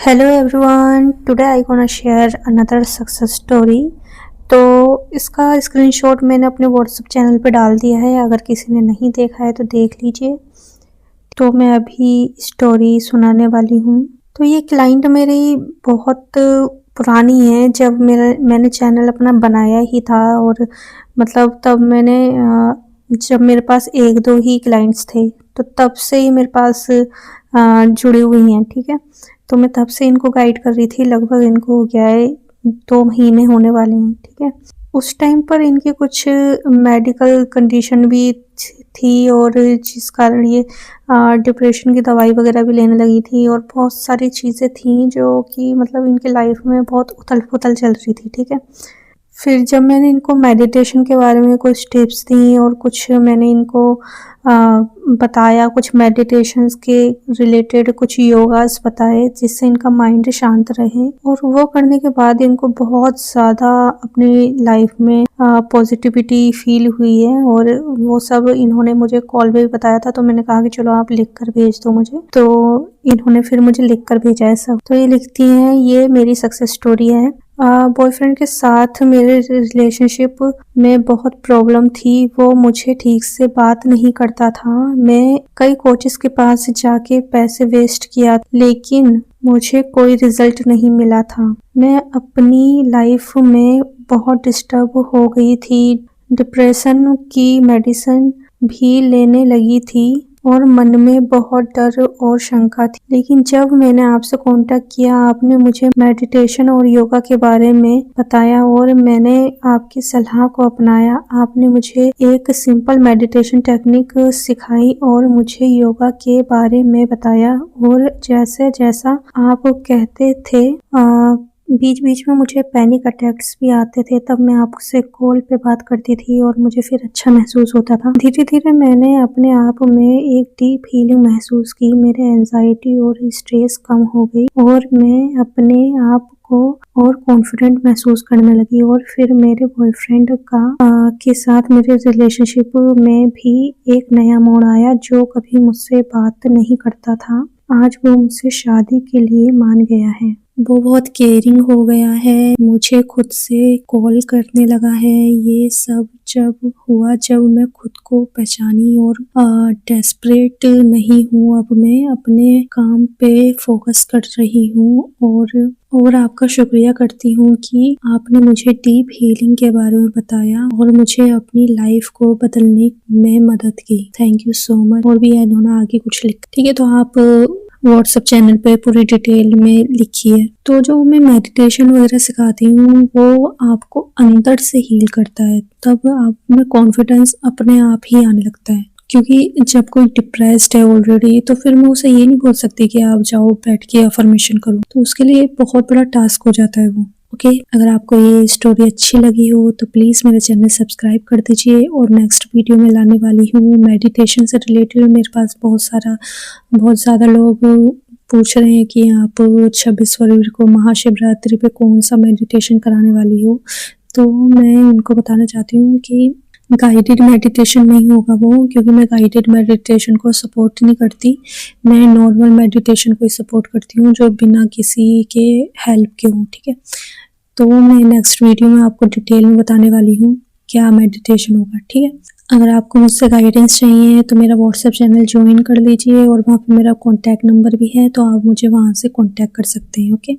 Hello everyone, today I gonna share another success story. तो इसका screenshot मैंने अपने व्हाट्सएप चैनल पे डाल दिया है, अगर किसी ने नहीं देखा है तो देख लीजिए। तो मैं अभी स्टोरी सुनाने वाली हूँ। तो ये क्लाइंट मेरी बहुत पुरानी है, जब मैंने चैनल अपना बनाया ही था, और मतलब तब जब मेरे पास एक दो ही क्लाइंट्स थे, तो तब से ही मेरे पास जुड़ी हुई हैं। ठीक है, तो मैं तब से इनको गाइड कर रही थी। लगभग इनको हो गया है 2 महीने होने वाले हैं। ठीक है, उस टाइम पर इनकी कुछ मेडिकल कंडीशन भी थी, और जिस कारण ये डिप्रेशन की दवाई वगैरह भी लेने लगी थी, और बहुत सारी चीज़ें थी जो कि मतलब इनके लाइफ में बहुत उथल पुथल चल रही थी। ठीक है, फिर जब मैंने इनको मेडिटेशन के बारे में कुछ टिप्स दी, और कुछ मैंने इनको बताया, कुछ मेडिटेशंस के रिलेटेड कुछ योगास बताए जिससे इनका माइंड शांत रहे, और वो करने के बाद इनको बहुत ज़्यादा अपनी लाइफ में पॉजिटिविटी फील हुई है। और वो सब इन्होंने मुझे कॉल पे भी बताया था, तो मैंने कहा कि चलो आप लिख कर भेज दो मुझे। तो इन्होंने फिर मुझे लिख कर भेजा है सब। तो ये लिखती हैं, ये मेरी सक्सेस स्टोरी है। बॉयफ्रेंड के साथ मेरे रिलेशनशिप में बहुत प्रॉब्लम थी। वो मुझे ठीक से बात नहीं करता था। मैं कई कोचेस के पास जाके पैसे वेस्ट किया, लेकिन मुझे कोई रिजल्ट नहीं मिला था। मैं अपनी लाइफ में बहुत डिस्टर्ब हो गई थी। डिप्रेशन की मेडिसिन भी लेने लगी थी, और मन में बहुत डर और शंका थी। लेकिन जब मैंने आपसे कांटेक्ट किया, आपने मुझे मेडिटेशन और योगा के बारे में बताया, और मैंने आपकी सलाह को अपनाया। आपने मुझे एक सिंपल मेडिटेशन टेक्निक सिखाई और मुझे योगा के बारे में बताया, और जैसे जैसा आप कहते थे बीच बीच में मुझे पैनिक अटैक्स भी आते थे, तब मैं आपसे कॉल पे बात करती थी और मुझे फिर अच्छा महसूस होता था। धीरे धीरे मैंने अपने आप में एक डीप हीलिंग महसूस की। मेरे एंजाइटी और स्ट्रेस कम हो गई, और मैं अपने आप को और कॉन्फिडेंट महसूस करने लगी। और फिर मेरे बॉयफ्रेंड के साथ मेरे रिलेशनशिप में भी एक नया मोड़ आया। जो कभी मुझसे बात नहीं करता था, आज वो मुझसे शादी के लिए मान गया है। वो बहुत केयरिंग हो गया है, मुझे खुद से कॉल करने लगा है। ये सब जब हुआ, जब मैं खुद को पहचानी और डेस्परेट नहीं हूँ। अब मैं अपने काम पे फोकस कर रही हूँ, और आपका शुक्रिया करती हूँ कि आपने मुझे डीप हीलिंग के बारे में बताया और मुझे अपनी लाइफ को बदलने में मदद की। Thank you so much. और भी इन्होंने आगे कुछ लिखा। ठीक है, तो आप व्हाट्सएप चैनल पे पूरी डिटेल में लिखिए। तो जो मैं मेडिटेशन वगैरह सिखाती हूँ, वो आपको अंदर से हील करता है। तब आप में कॉन्फिडेंस अपने आप ही आने लगता है। क्योंकि जब कोई डिप्रेस्ड है ऑलरेडी, तो फिर मैं उसे ये नहीं बोल सकती कि आप जाओ बैठ के अफर्मेशन करो, तो उसके लिए बहुत बड़ा टास्क हो जाता है वो। ओके, अगर आपको ये स्टोरी अच्छी लगी हो तो प्लीज़ मेरे चैनल सब्सक्राइब कर दीजिए। और नेक्स्ट वीडियो में लाने वाली हूँ मेडिटेशन से रिलेटेड। मेरे पास बहुत ज़्यादा लोग पूछ रहे हैं कि आप 26 फरवरी को महाशिवरात्रि पे कौन सा मेडिटेशन कराने वाली हो। तो मैं उनको बताना चाहती हूँ कि गाइडेड मेडिटेशन नहीं होगा वो, क्योंकि मैं गाइडेड मेडिटेशन को सपोर्ट नहीं करती। मैं नॉर्मल मेडिटेशन को ही सपोर्ट करती हूँ, जो बिना किसी के हेल्प के हो। ठीक है, तो मैं नेक्स्ट वीडियो में आपको डिटेल में बताने वाली हूँ क्या मेडिटेशन होगा। ठीक है, अगर आपको मुझसे गाइडेंस चाहिए तो मेरा व्हाट्सएप चैनल ज्वाइन कर लीजिए, और वहाँ पे मेरा कॉन्टैक्ट नंबर भी है, तो आप मुझे वहाँ से कॉन्टैक्ट कर सकते हैं। ओके।